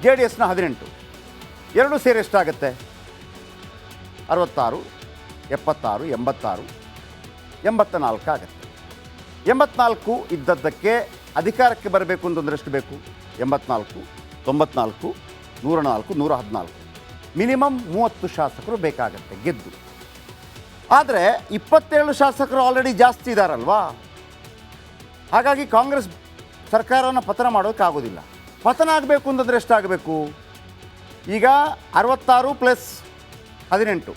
J D ಎಸ್ನ 18. ಎರಡೂ ಸೇರಿ ಎಷ್ಟಾಗುತ್ತೆ? 66, 76, 86, 84 ಆಗುತ್ತೆ. 84 ಇದ್ದದ್ದಕ್ಕೆ ಅಧಿಕಾರಕ್ಕೆ ಬರಬೇಕು ಅಂತಂದ್ರೆ ಎಷ್ಟು ಬೇಕು? 84, 94, 104, 114, ಮಿನಿಮಮ್ 30 ಶಾಸಕರು ಬೇಕಾಗತ್ತೆ ಗೆದ್ದು. ಆದರೆ 27 ಶಾಸಕರು ಆಲ್ರೆಡಿ ಜಾಸ್ತಿ ಇದ್ದಾರಲ್ವಾ, ಹಾಗಾಗಿ ಕಾಂಗ್ರೆಸ್ ಸರ್ಕಾರನ ಪತನ ಮಾಡೋಕ್ಕಾಗೋದಿಲ್ಲ. ಪತನ ಆಗಬೇಕು ಅಂತಂದರೆ ಎಷ್ಟಾಗಬೇಕು? ಈಗ 66 + 18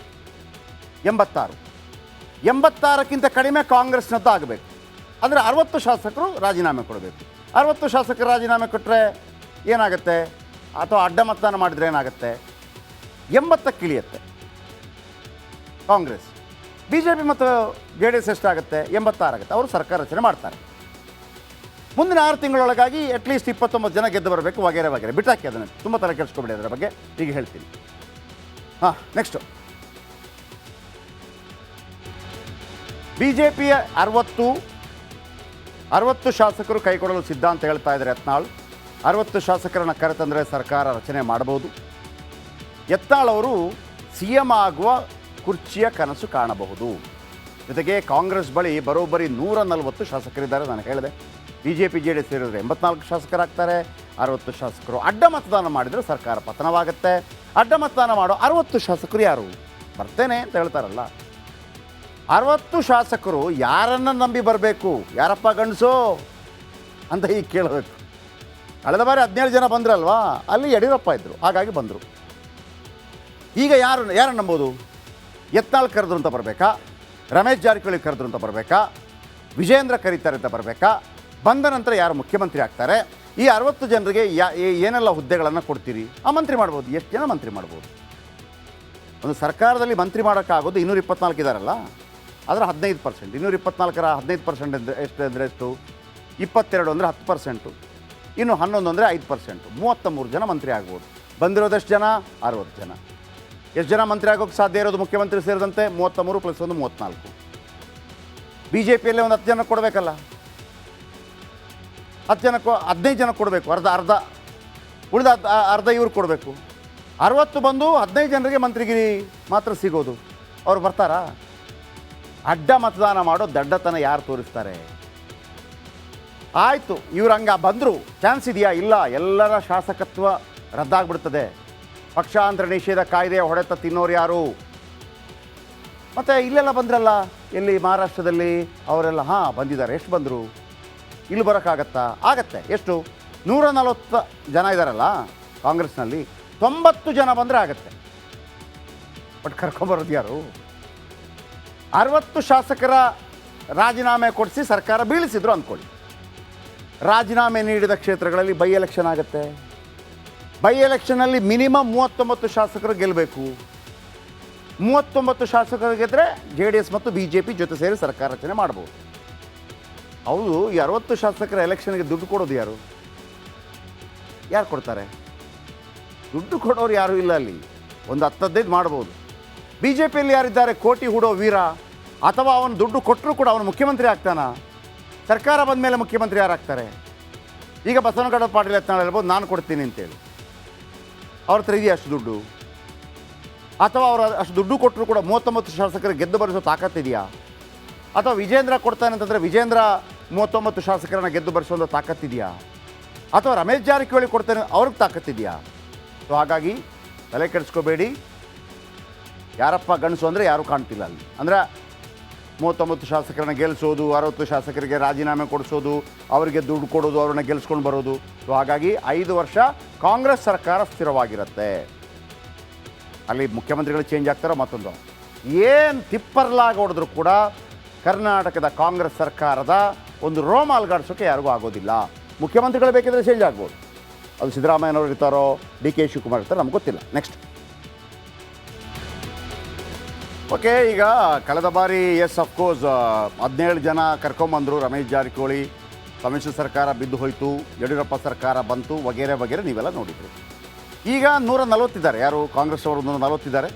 86. 86ಕ್ಕಿಂತ ಕಡಿಮೆ ಕಾಂಗ್ರೆಸ್ನದ್ದು ಆಗಬೇಕು. ಅಂದರೆ 60 ಶಾಸಕರು ರಾಜೀನಾಮೆ ಕೊಡಬೇಕು. 60 ಶಾಸಕರು ರಾಜೀನಾಮೆ ಕೊಟ್ಟರೆ ಏನಾಗುತ್ತೆ? ಅಥವಾ ಅಡ್ಡ ಮತದಾನ ಮಾಡಿದರೆ ಏನಾಗುತ್ತೆ? 80ಕ್ಕೆ ಇಳಿಯುತ್ತೆ ಕಾಂಗ್ರೆಸ್. ಬಿ ಜೆ ಪಿ ಮತ್ತು ಜೆ ಡಿ ಎಸ್ ಎಷ್ಟಾಗುತ್ತೆ? 86 ಆಗುತ್ತೆ. ಅವರು ಸರ್ಕಾರ ರಚನೆ ಮಾಡ್ತಾರೆ. ಮುಂದಿನ 6 ತಿಂಗಳೊಳಗಾಗಿ ಅಟ್ಲೀಸ್ಟ್ 29 ಜನ ಗೆದ್ದು ಬರಬೇಕು, ವಗೇರೆ ವಗೇರೆ. ಬಿಟ್ಟಾಕಿ ಅದನ್ನು, ತುಂಬ ತಲೆ ಕೆಡಿಸ್ಕೊಬೇಡಿ ಅದರ ಬಗ್ಗೆ, ಈಗ ಹೇಳ್ತೀನಿ. ನೆಕ್ಸ್ಟು ಬಿ ಜೆ ಪಿಯ 60 ಶಾಸಕರು ಕೈಕೊಡಲು ಸಿದ್ಧ ಅಂತ ಹೇಳ್ತಾ ಇದ್ದಾರೆ ಯತ್ನಾಳ್. 60 ಶಾಸಕರನ್ನು ಕರೆತಂದರೆ ಸರ್ಕಾರ ರಚನೆ ಮಾಡಬಹುದು. ಯತ್ನಾಳ್ ಅವರು ಸಿ ಎಂ ಆಗುವ ಕುರ್ಚಿಯ ಕನಸು ಕಾಣಬಹುದು. ಜೊತೆಗೆ ಕಾಂಗ್ರೆಸ್ ಬಳಿ ಬರೋಬ್ಬರಿ 140 ಶಾಸಕರಿದ್ದಾರೆ. ನಾನು ಹೇಳಿದೆ, BJP JDS ಸೇರಿದರೆ 84 ಶಾಸಕರಾಗ್ತಾರೆ. 60 ಶಾಸಕರು ಅಡ್ಡ ಮತದಾನ ಮಾಡಿದರೆ ಸರ್ಕಾರ ಪತನವಾಗುತ್ತೆ. ಅಡ್ಡ ಮತದಾನ ಮಾಡೋ 60 ಶಾಸಕರು ಯಾರು? ಬರ್ತೇನೆ ಅಂತ ಹೇಳ್ತಾರಲ್ಲ, 60 ಶಾಸಕರು ಯಾರನ್ನು ನಂಬಿ ಬರಬೇಕು? ಯಾರಪ್ಪ ಗಂಡಸು ಅಂತ ಈಗ ಕೇಳಬೇಕು. ಕಳೆದ ಬಾರಿ 17 ಜನ ಬಂದ್ರಲ್ವಾ, ಅಲ್ಲಿ ಯಡಿಯೂರಪ್ಪ ಇದ್ದರು, ಹಾಗಾಗಿ ಬಂದರು. ಈಗ ಯಾರನ್ನು ನಂಬೋದು? ಯತ್ನಾಳ್ ಕರೆದ್ರು ಅಂತ ಬರಬೇಕಾ? ರಮೇಶ್ ಜಾರಕಿಹೊಳಿ ಕರೆದ್ರು ಅಂತ ಬರಬೇಕಾ? ವಿಜೇಂದ್ರ ಕರೀತಾರೆ ಅಂತ ಬರಬೇಕಾ? ಬಂದ ನಂತರ ಯಾರು ಮುಖ್ಯಮಂತ್ರಿ ಆಗ್ತಾರೆ? ಈ 60 ಜನರಿಗೆ ಏನೆಲ್ಲ ಹುದ್ದೆಗಳನ್ನು ಕೊಡ್ತೀರಿ? ಮಂತ್ರಿ ಮಾಡ್ಬೋದು. ಎಷ್ಟು ಜನ ಮಂತ್ರಿ ಮಾಡ್ಬೋದು? ಒಂದು ಸರ್ಕಾರದಲ್ಲಿ ಮಂತ್ರಿ ಮಾಡೋಕ್ಕಾಗೋದು 224 ಇದ್ದಾರಲ್ಲ, ಅದರ 15%. 224ರ 15% ಅಂದರೆ ಎಷ್ಟು? ಅಂದರೆ ಎಷ್ಟು? 22 ಅಂದರೆ 10%, ಇನ್ನು 11 ಅಂದರೆ 5%. 33 ಜನ ಮಂತ್ರಿ ಆಗ್ಬೋದು. ಬಂದಿರೋದೆಷ್ಟು ಜನ? 60 ಜನ. ಎಷ್ಟು ಜನ ಮಂತ್ರಿ ಆಗೋಕ್ಕೆ ಸಾಧ್ಯ ಇರೋದು ಮುಖ್ಯಮಂತ್ರಿ ಸೇರಿದಂತೆ? 33 + 1 34. ಬಿ ಜೆ ಪಿಯಲ್ಲೇ ಒಂದು 10 ಜನ ಕೊಡಬೇಕಲ್ಲ, 10 ಜನಕ್ಕೂ 15 ಜನ ಕೊಡಬೇಕು. ಅರ್ಧ ಉಳಿದ ಅರ್ಧ ಇವ್ರು ಕೊಡಬೇಕು. 60 ಬಂದು 15 ಜನರಿಗೆ ಮಂತ್ರಿಗಿರಿ ಮಾತ್ರ ಸಿಗೋದು. ಅವ್ರು ಬರ್ತಾರಾ? ಅಡ್ಡ ಮತದಾನ ಮಾಡೋ ದಡ್ಡತನ ಯಾರು ತೋರಿಸ್ತಾರೆ? ಆಯಿತು, ಇವ್ರು ಹಂಗೆ ಬಂದರು, ಚಾನ್ಸ್ ಇದೆಯಾ? ಇಲ್ಲ, ಎಲ್ಲರ ಶಾಸಕತ್ವ ರದ್ದಾಗ್ಬಿಡ್ತದೆ. ಪಕ್ಷಾಂತರ ನಿಷೇಧ ಕಾಯ್ದೆಯ ಹೊಡೆತ ತಿನ್ನೋರು ಯಾರು? ಮತ್ತು ಇಲ್ಲೆಲ್ಲ ಬಂದ್ರಲ್ಲ, ಎಲ್ಲಿ ಮಹಾರಾಷ್ಟ್ರದಲ್ಲಿ ಅವರೆಲ್ಲ ಬಂದಿದ್ದಾರೆ. ಎಷ್ಟು ಬಂದರು? ಇಲ್ಲಿ ಬರೋಕ್ಕಾಗತ್ತಾ? ಆಗತ್ತೆ. ಎಷ್ಟು? 140 ಜನ ಇದ್ದಾರಲ್ಲ ಕಾಂಗ್ರೆಸ್ನಲ್ಲಿ, 90 ಜನ ಬಂದರೆ ಆಗತ್ತೆ. ಬಟ್ ಕರ್ಕೊಂಬರೋದು ಯಾರು? 60 ಶಾಸಕರ ರಾಜೀನಾಮೆ ಕೊಡಿಸಿ ಸರ್ಕಾರ ಬೀಳಿಸಿದ್ರು ಅಂದ್ಕೊಳ್ಳಿ. ರಾಜೀನಾಮೆ ನೀಡಿದ ಕ್ಷೇತ್ರಗಳಲ್ಲಿ ಬೈ ಎಲೆಕ್ಷನ್ ಆಗುತ್ತೆ. ಬೈ ಎಲೆಕ್ಷನಲ್ಲಿ ಮಿನಿಮಮ್ 39 ಶಾಸಕರು ಗೆಲ್ಲಬೇಕು. 39 ಶಾಸಕರು ಗೆದ್ದರೆ ಜೆ ಡಿ ಎಸ್ ಮತ್ತು ಬಿ ಜೆ ಪಿ ಜೊತೆ ಸೇರಿ ಸರ್ಕಾರ ರಚನೆ ಮಾಡ್ಬೋದು. ಹೌದು, ಈ 60 ಶಾಸಕರ ಎಲೆಕ್ಷನ್ಗೆ ದುಡ್ಡು ಕೊಡೋದು ಯಾರು? ಯಾರು ಕೊಡ್ತಾರೆ? ದುಡ್ಡು ಕೊಡೋರು ಯಾರೂ ಇಲ್ಲ ಅಲ್ಲಿ. ಒಂದು 10-15 ಮಾಡ್ಬೋದು. ಬಿ ಜೆ ಪಿಯಲ್ಲಿ ಯಾರಿದ್ದಾರೆ? ಕೋಟಿ ಹೂಡೋ ವೀರ. ಅಥವಾ ಅವನು ದುಡ್ಡು ಕೊಟ್ಟರೂ ಕೂಡ ಅವನು ಮುಖ್ಯಮಂತ್ರಿ ಆಗ್ತಾನ? ಸರ್ಕಾರ ಬಂದ ಮೇಲೆ ಮುಖ್ಯಮಂತ್ರಿ ಯಾರಾಗ್ತಾರೆ? ಈಗ ಬಸವನಗೌಡ ಪಾಟೀಲ್ ಯತ್ನಾಳ್ ಹೇಳ್ಬೋದು, ನಾನು ಕೊಡ್ತೀನಿ ಅಂತೇಳಿ. ಅವ್ರ ಹತ್ರ ಇದೆಯಾ ಅಷ್ಟು ದುಡ್ಡು? ಅಥವಾ ಅವರು ಅಷ್ಟು ದುಡ್ಡು ಕೊಟ್ಟರು ಕೂಡ 39 ಶಾಸಕರಿಗೆ ಗೆದ್ದು ಬರೆಸೋ ತಾಕತ್ತಿದೆಯಾ? ಅಥವಾ ವಿಜೇಂದ್ರ ಕೊಡ್ತಾನೆ ಅಂತಂದರೆ ವಿಜೇಂದ್ರ 39 ಶಾಸಕರನ್ನ ಗೆದ್ದು ಬರೆಸೋ ತಾಕತ್ತಿದೆಯಾ? ಅಥವಾ ರಮೇಶ್ ಜಾರಕಿಹೊಳಿ ಕೊಡ್ತಾನೆ, ಅವ್ರಿಗೆ ತಾಕತ್ತಿದೆಯಾ? ಸೊ ಹಾಗಾಗಿ ತಲೆ ಕೆಡಿಸ್ಕೋಬೇಡಿ. ಯಾರಪ್ಪ ಗಂಡಸು ಅಂದರೆ ಯಾರೂ ಕಾಣ್ತಿಲ್ಲ ಅಲ್ಲಿ. ಅಂದರೆ 39 ಶಾಸಕರನ್ನ ಗೆಲ್ಲಿಸೋದು, 60 ಶಾಸಕರಿಗೆ ರಾಜೀನಾಮೆ ಕೊಡಿಸೋದು, ಅವರಿಗೆ ದುಡ್ಡು ಕೊಡೋದು, ಅವ್ರನ್ನ ಗೆಲ್ಲಿಸ್ಕೊಂಡು ಬರೋದು. ಸೊ ಹಾಗಾಗಿ 5 ವರ್ಷ ಕಾಂಗ್ರೆಸ್ ಸರ್ಕಾರ ಸ್ಥಿರವಾಗಿರುತ್ತೆ. ಅಲ್ಲಿ ಮುಖ್ಯಮಂತ್ರಿಗಳು ಚೇಂಜ್ ಆಗ್ತಾರೋ ಮತ್ತೊಂದು ಏನು ತಿಪ್ಪರ್ಲಾಗಿ ಹೊಡೆದ್ರು ಕೂಡ ಕರ್ನಾಟಕದ ಕಾಂಗ್ರೆಸ್ ಸರ್ಕಾರದ ಒಂದು ರೋಮ ಅಲ್ಗಾಡಿಸೋಕ್ಕೆ ಯಾರಿಗೂ ಆಗೋದಿಲ್ಲ. ಮುಖ್ಯಮಂತ್ರಿಗಳು ಬೇಕಿದ್ರೆ ಚೇಂಜ್ ಆಗ್ಬೋದು. ಅದು ಸಿದ್ದರಾಮಯ್ಯನವರು ಇರ್ತಾರೋ, ಡಿ ಕೆ ಶಿವಕುಮಾರ್ ಇರ್ತಾರೋ, ನಮ್ಗೆ ಗೊತ್ತಿಲ್ಲ. ನೆಕ್ಸ್ಟ್ ಓಕೆ, ಈಗ ಕಳೆದ ಬಾರಿ ಅಫ್ಕೋರ್ಸ್ 17 ಜನ ಕರ್ಕೊಂಬಂದರು. ರಮೇಶ್ ಜಾರಕಿಹೊಳಿ, ಸಮ್ಮಿಶ್ರ ಸರ್ಕಾರ ಬಿದ್ದು ಹೋಯಿತು, ಯಡಿಯೂರಪ್ಪ ಸರ್ಕಾರ ಬಂತು, ವಗೇರೆ ವಗೇರೆ ನೀವೆಲ್ಲ ನೋಡಿದ್ರಿ. ಈಗ 140 ಇದ್ದಾರೆ. ಯಾರು? ಕಾಂಗ್ರೆಸ್ ಅವರು 140 ಇದ್ದಾರೆ.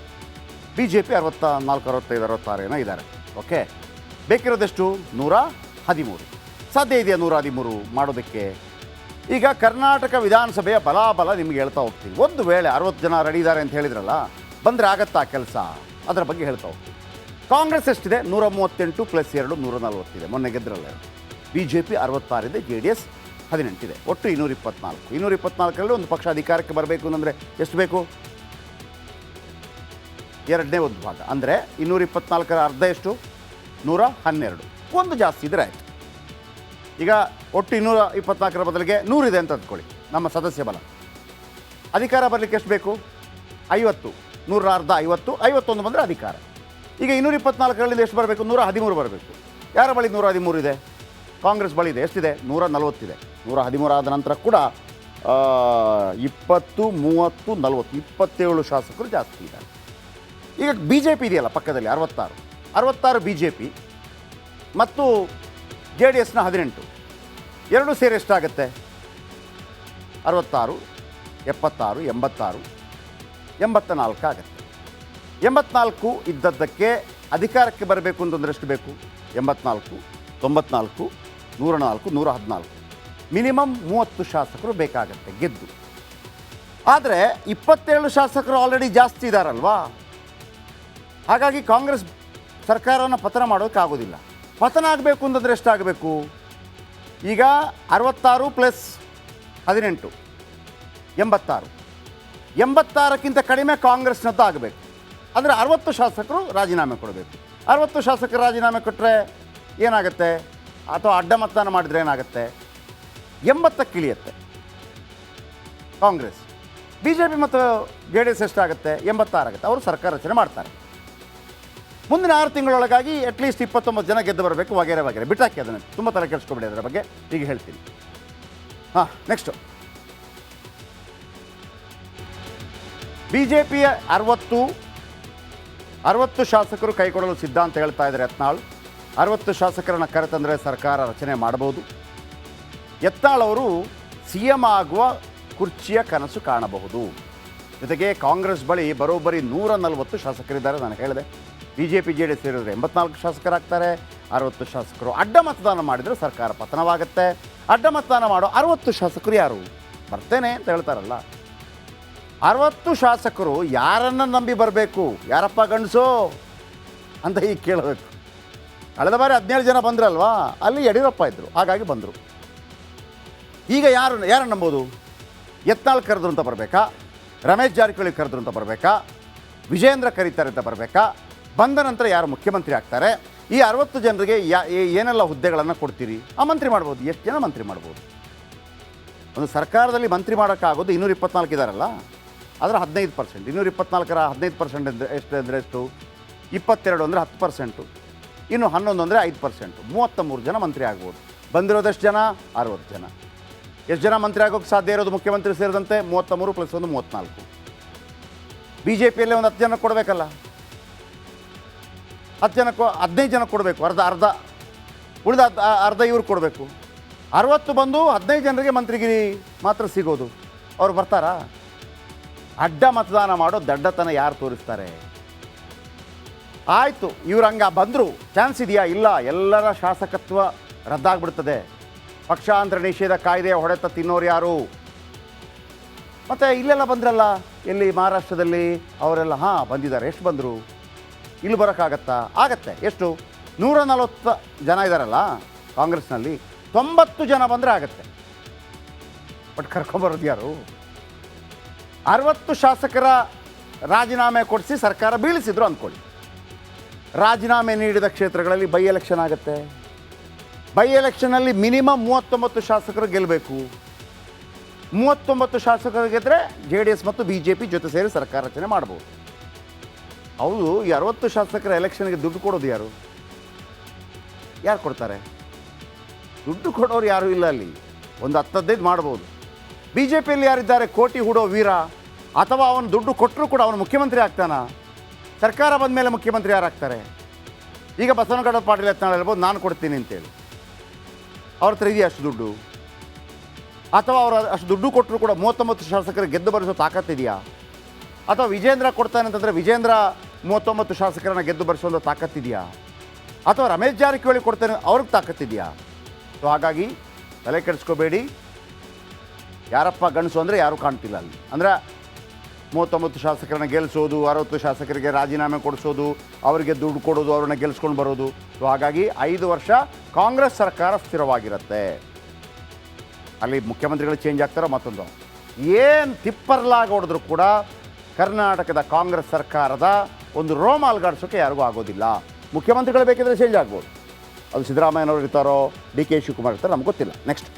ಬಿ ಜೆ ಪಿ 64, 65, 66 ಏನೋ ಇದ್ದಾರೆ. ಓಕೆ, ಬೇಕಿರೋದೆಷ್ಟು? 113. ಸಾಧ್ಯ ಇದೆಯಾ 113 ಮಾಡೋದಕ್ಕೆ? ಈಗ ಕರ್ನಾಟಕ ವಿಧಾನಸಭೆಯ ಬಲಾಬಲ ನಿಮ್ಗೆ ಹೇಳ್ತಾ ಹೋಗ್ತೀನಿ. ಒಂದು ವೇಳೆ 60 ಜನ ರೆಡಿ ಇದ್ದಾರೆ ಅಂತ ಹೇಳಿದ್ರಲ್ಲ, ಬಂದರೆ ಆಗತ್ತಾ ಕೆಲಸ, ಅದರ ಬಗ್ಗೆ ಹೇಳ್ತಾ ಹೋಗ್ತೀನಿ. ಕಾಂಗ್ರೆಸ್ ಎಷ್ಟಿದೆ? 138 + 2 140 ಇದೆ, ಮೊನ್ನೆ ಗೆದ್ರಲ್ಲ. BJP 66 ಇದೆ, JDS 18 ಇದೆ, ಒಟ್ಟು 224. 224ರಲ್ಲಿ ಒಂದು ಪಕ್ಷ ಅಧಿಕಾರಕ್ಕೆ ಬರಬೇಕು ಅಂತಂದರೆ ಎಷ್ಟು ಬೇಕು? ಎರಡನೇ ಒಂದು ಭಾಗ ಅಂದರೆ 224ರ ಅರ್ಧ ಎಷ್ಟು? 112. ಒಂದು ಜಾಸ್ತಿ ಇದ್ರೆ ಆಯಿತು. ಈಗ ಒಟ್ಟು 224ರ ಬದಲಿಗೆ 100 ಇದೆ ಅಂತ ಅಂದ್ಕೊಳ್ಳಿ, ನಮ್ಮ ಸದಸ್ಯ ಬಲ. ಅಧಿಕಾರ ಬರಲಿಕ್ಕೆ ಎಷ್ಟು ಬೇಕು? 50. 100ರ ಅರ್ಧ 50, 51 ಬಂದರೆ ಅಧಿಕಾರ. ಈಗ 224ರಲ್ಲಿ ಎಷ್ಟು ಬರಬೇಕು? 113 ಬರಬೇಕು. ಯಾರ ಬಳಿ 113 ಇದೆ? ಕಾಂಗ್ರೆಸ್ ಬಳಿ ಇದೆ. ಎಷ್ಟಿದೆ? 140 ಇದೆ. 113 ಆದ ನಂತರ ಕೂಡ 20, 30, 40, 27 ಶಾಸಕರು ಜಾಸ್ತಿ ಇದ್ದಾರೆ. ಈಗ BJP ಇದೆಯಲ್ಲ ಪಕ್ಕದಲ್ಲಿ 66 BJP ಮತ್ತು JDSನ 18, ಎರಡು ಸೇರಿ ಎಷ್ಟಾಗುತ್ತೆ? 66, 76, 86, 84 ಆಗುತ್ತೆ. 84 ಇದ್ದದ್ದಕ್ಕೆ ಅಧಿಕಾರಕ್ಕೆ ಬರಬೇಕು ಅಂತಂದರೆ ಎಷ್ಟು ಬೇಕು? 84, 94, 104, 114, ಮಿನಿಮಮ್ 30 ಶಾಸಕರು ಬೇಕಾಗತ್ತೆ ಗೆದ್ದು. ಆದರೆ 27 ಶಾಸಕರು ಆಲ್ರೆಡಿ ಜಾಸ್ತಿ ಇದ್ದಾರಲ್ವಾ, ಹಾಗಾಗಿ ಕಾಂಗ್ರೆಸ್ ಸರ್ಕಾರವನ್ನು ಪತನ ಮಾಡೋಕ್ಕಾಗೋದಿಲ್ಲ. ಪತನ ಆಗಬೇಕು ಅಂತಂದರೆ ಎಷ್ಟಾಗಬೇಕು? ಈಗ 66 + 18 86, 86ಕ್ಕಿಂತ ಕಡಿಮೆ ಕಾಂಗ್ರೆಸ್ನದ್ದು ಆಗಬೇಕು. ಅಂದರೆ 60 ಶಾಸಕರು ರಾಜೀನಾಮೆ ಕೊಡಬೇಕು. 60 ಶಾಸಕರು ರಾಜೀನಾಮೆ ಕೊಟ್ಟರೆ ಏನಾಗುತ್ತೆ? ಅಥವಾ ಅಡ್ಡ ಮತದಾನ ಮಾಡಿದರೆ ಏನಾಗುತ್ತೆ? 80ಕ್ಕೆ ಇಳಿಯುತ್ತೆ ಕಾಂಗ್ರೆಸ್. BJP ಮತ್ತು JDS ಎಷ್ಟಾಗುತ್ತೆ? 86 ಆಗುತ್ತೆ. ಅವರು ಸರ್ಕಾರ ರಚನೆ ಮಾಡ್ತಾರೆ. ಮುಂದಿನ 6 ತಿಂಗಳೊಳಗಾಗಿ ಅಟ್ಲೀಸ್ಟ್ 29 ಜನ ಗೆದ್ದು ಬರಬೇಕು, ವಗೇರೆ ವಗೇರೆ. ಬಿಟ್ಟಾಕಿ ಅದನ್ನು, ತುಂಬ ತಲೆ ಕೆಡಿಸ್ಕೊಬೇಡಿ ಅದರ ಬಗ್ಗೆ, ಈಗ ಹೇಳ್ತೀನಿ. ನೆಕ್ಸ್ಟು BJPಯ 60 ಶಾಸಕರು ಕೈಕೊಡಲು ಸಿದ್ಧ ಅಂತ ಹೇಳ್ತಾ ಇದ್ದಾರೆ ಯತ್ನಾಳ್. 60 ಶಾಸಕರನ್ನು ಕರೆತಂದರೆ ಸರ್ಕಾರ ರಚನೆ ಮಾಡಬಹುದು. ಯತ್ನಾಳ್ ಅವರು CM ಆಗುವ ಕುರ್ಚಿಯ ಕನಸು ಕಾಣಬಹುದು. ಜೊತೆಗೆ ಕಾಂಗ್ರೆಸ್ ಬಳಿ ಬರೋಬ್ಬರಿ 140 ಶಾಸಕರಿದ್ದಾರೆ. ನಾನು ಹೇಳಿದೆ, BJP JDS ಸೇರಿದರೆ 84 ಶಾಸಕರಾಗ್ತಾರೆ. 60 ಶಾಸಕರು ಅಡ್ಡ ಮತದಾನ ಮಾಡಿದರೆ ಸರ್ಕಾರ ಪತನವಾಗುತ್ತೆ. ಅಡ್ಡ ಮತದಾನ ಮಾಡೋ 60 ಶಾಸಕರು ಯಾರು? ಬರ್ತೇನೆ ಅಂತ ಹೇಳ್ತಾರಲ್ಲ, 60 ಶಾಸಕರು ಯಾರನ್ನು ನಂಬಿ ಬರಬೇಕು? ಯಾರಪ್ಪ ಗಂಡಸು ಅಂತ ಈಗ ಕೇಳಬೇಕು. ಕಳೆದ ಬಾರಿ 17 ಜನ ಬಂದ್ರಲ್ವಾ, ಅಲ್ಲಿ ಯಡಿಯೂರಪ್ಪ ಇದ್ದರು, ಹಾಗಾಗಿ ಬಂದರು. ಈಗ ಯಾರನ್ನು ನಂಬೋದು? ಯತ್ನಾಳ್ ಕರೆದ್ರು ಅಂತ ಬರಬೇಕಾ? ರಮೇಶ್ ಜಾರಕಿಹೊಳಿ ಕರೆದ್ರು ಅಂತ ಬರಬೇಕಾ? ವಿಜೇಂದ್ರ ಕರೀತಾರೆ ಅಂತ ಬರಬೇಕಾ? ಬಂದ ನಂತರ ಯಾರು ಮುಖ್ಯಮಂತ್ರಿ ಆಗ್ತಾರೆ? ಈ 60 ಜನರಿಗೆ ಏನೆಲ್ಲ ಹುದ್ದೆಗಳನ್ನು ಕೊಡ್ತೀರಿ? ಆ ಮಂತ್ರಿ ಮಾಡ್ಬೋದು. ಎಷ್ಟು ಜನ ಮಂತ್ರಿ ಮಾಡ್ಬೋದು? ಒಂದು ಸರ್ಕಾರದಲ್ಲಿ ಮಂತ್ರಿ ಮಾಡೋಕ್ಕಾಗೋದು 224 ಇದ್ದಾರಲ್ಲ, ಅದರ 15%. 224ರ 15% ಎಷ್ಟು ಅಂದರೆ ಎಷ್ಟು? 22 ಅಂದರೆ 10%, ಇನ್ನು 11 ಅಂದರೆ 5%, 33 ಜನ ಮಂತ್ರಿ ಆಗ್ಬೋದು. ಬಂದಿರೋದೆಷ್ಟು ಜನ? 60 ಜನ. ಎಷ್ಟು ಜನ ಮಂತ್ರಿ ಆಗೋಕ್ಕೆ ಸಾಧ್ಯ ಇರೋದು ಮುಖ್ಯಮಂತ್ರಿ ಸೇರಿದಂತೆ? 33 + 1 34. BJPಯಲ್ಲೇ ಒಂದು 10 ಜನ ಕೊಡಬೇಕಲ್ಲ, 10 ಜನಕ್ಕೆ 15 ಜನ ಕೊಡಬೇಕು, ಅರ್ಧ ಉಳಿದ ಅರ್ಧ ಇವ್ರು ಕೊಡಬೇಕು. 60 ಬಂದು 15 ಜನರಿಗೆ ಮಂತ್ರಿಗಿರಿ ಮಾತ್ರ ಸಿಗೋದು. ಅವ್ರು ಬರ್ತಾರಾ? ಅಡ್ಡ ಮತದಾನ ಮಾಡೋ ದಡ್ಡತನ ಯಾರು ತೋರಿಸ್ತಾರೆ? ಆಯಿತು, ಇವ್ರು ಹಂಗೆ ಬಂದರು, ಚಾನ್ಸ್ ಇದೆಯಾ? ಇಲ್ಲ, ಎಲ್ಲರ ಶಾಸಕತ್ವ ರದ್ದಾಗ್ಬಿಡ್ತದೆ. ಪಕ್ಷಾಂತರ ನಿಷೇಧ ಕಾಯ್ದೆಯ ಹೊಡೆತ ತಿನ್ನೋರು ಯಾರು? ಮತ್ತು ಇಲ್ಲೆಲ್ಲ ಬಂದ್ರಲ್ಲ, ಎಲ್ಲಿ ಮಹಾರಾಷ್ಟ್ರದಲ್ಲಿ ಅವರೆಲ್ಲ ಬಂದಿದ್ದಾರೆ. ಎಷ್ಟು ಬಂದರು? ಇಲ್ಲಿ ಬರೋಕ್ಕಾಗತ್ತಾ? ಆಗತ್ತೆ. ಎಷ್ಟು? 140 ಜನ ಇದ್ದಾರಲ್ಲ ಕಾಂಗ್ರೆಸ್ನಲ್ಲಿ, 90 ಜನ ಬಂದರೆ ಆಗತ್ತೆ. ಬಟ್ ಕರ್ಕೊಂಬರೋದು ಯಾರು? 60 ಶಾಸಕರ ರಾಜೀನಾಮೆ ಕೊಡಿಸಿ ಸರ್ಕಾರ ಬೀಳಿಸಿದ್ರು ಅಂದ್ಕೊಳ್ಳಿ. ರಾಜೀನಾಮೆ ನೀಡಿದ ಕ್ಷೇತ್ರಗಳಲ್ಲಿ ಬೈ ಎಲೆಕ್ಷನ್ ಆಗುತ್ತೆ. ಬೈ ಎಲೆಕ್ಷನಲ್ಲಿ ಮಿನಿಮಮ್ 39 ಶಾಸಕರು ಗೆಲ್ಲಬೇಕು. 39 ಶಾಸಕರು ಗೆದ್ದರೆ JDS ಮತ್ತು BJP ಜೊತೆ ಸೇರಿ ಸರ್ಕಾರ ರಚನೆ ಮಾಡ್ಬೋದು. ಹೌದು, ಈ 60 ಶಾಸಕರ ಎಲೆಕ್ಷನ್ಗೆ ದುಡ್ಡು ಕೊಡೋದು ಯಾರು? ಯಾರು ಕೊಡ್ತಾರೆ? ದುಡ್ಡು ಕೊಡೋರು ಯಾರೂ ಇಲ್ಲ ಅಲ್ಲಿ. ಒಂದು 10-15 ಮಾಡ್ಬೋದು. BJPಯಲ್ಲಿ ಯಾರಿದ್ದಾರೆ? ಕೋಟಿ ಹೂಡೋ ವೀರ, ಅಥವಾ ಅವನು ದುಡ್ಡು ಕೊಟ್ಟರೂ ಕೂಡ ಅವನು ಮುಖ್ಯಮಂತ್ರಿ ಆಗ್ತಾನ? ಸರ್ಕಾರ ಬಂದ ಮೇಲೆ ಮುಖ್ಯಮಂತ್ರಿ ಯಾರಾಗ್ತಾರೆ? ಈಗ ಬಸವನಗೌಡ ಪಾಟೀಲ್ ಯತ್ನಾಳ್ ಹೇಳ್ಬೋದು, ನಾನು ಕೊಡ್ತೀನಿ ಅಂತೇಳಿ. ಅವ್ರ ಹತ್ರ ಇದೆಯಾ ಅಷ್ಟು ದುಡ್ಡು? ಅಥವಾ ಅವರು ಅಷ್ಟು ದುಡ್ಡು ಕೊಟ್ಟರು ಕೂಡ 39 ಶಾಸಕರಿಗೆ ಗೆದ್ದು ಬರೆಸೋ ತಾಕತ್ತಿದೆಯಾ? ಅಥವಾ ವಿಜೇಂದ್ರ ಕೊಡ್ತಾನೆ ಅಂತಂದರೆ ವಿಜೇಂದ್ರ 39 ಶಾಸಕರನ್ನು ಗೆದ್ದು ಬರೆಸೋ ತಾಕತ್ತಿದೆಯಾ? ಅಥವಾ ರಮೇಶ್ ಜಾರಕಿಹೊಳಿ ಕೊಡ್ತಾನೆ, ಅವ್ರಿಗೆ ತಾಕತ್ತಿದೆಯಾ? ಸೊ ಹಾಗಾಗಿ ತಲೆ ಕೆಡಿಸ್ಕೋಬೇಡಿ. ಯಾರಪ್ಪ ಗಂಡಸು ಅಂದರೆ ಯಾರೂ ಕಾಣ್ತಿಲ್ಲ ಅಲ್ಲಿ. ಅಂದರೆ 39 ಶಾಸಕರನ್ನ ಗೆಲ್ಲಿಸೋದು, 60 ಶಾಸಕರಿಗೆ ರಾಜೀನಾಮೆ ಕೊಡಿಸೋದು, ಅವರಿಗೆ ದುಡ್ಡು ಕೊಡೋದು, ಅವ್ರನ್ನ ಗೆಲ್ಲಿಸ್ಕೊಂಡು ಬರೋದು. ಸೊ ಹಾಗಾಗಿ 5 ವರ್ಷ ಕಾಂಗ್ರೆಸ್ ಸರ್ಕಾರ ಸ್ಥಿರವಾಗಿರುತ್ತೆ. ಅಲ್ಲಿ ಮುಖ್ಯಮಂತ್ರಿಗಳು ಚೇಂಜ್ ಆಗ್ತಾರೋ ಮತ್ತೊಂದು ಏನು ತಿಪ್ಪರ್ಲಾಗಿ ಹೊಡೆದ್ರು ಕೂಡ ಕರ್ನಾಟಕದ ಕಾಂಗ್ರೆಸ್ ಸರ್ಕಾರದ ಒಂದು ರೋಮ ಅಲ್ಗಾಡ್ಸೋಕ್ಕೆ ಯಾರಿಗೂ ಆಗೋದಿಲ್ಲ. ಮುಖ್ಯಮಂತ್ರಿಗಳು ಬೇಕಿದ್ರೆ ಚೇಂಜ್ ಆಗ್ಬೋದು. ಅದು ಸಿದ್ದರಾಮಯ್ಯನವರು ಇರ್ತಾರೋ, ಡಿ ಕೆ ಶಿವಕುಮಾರ್ ಇರ್ತಾರೋ ನಮ್ಗೆ ಗೊತ್ತಿಲ್ಲ. ನೆಕ್ಸ್ಟ್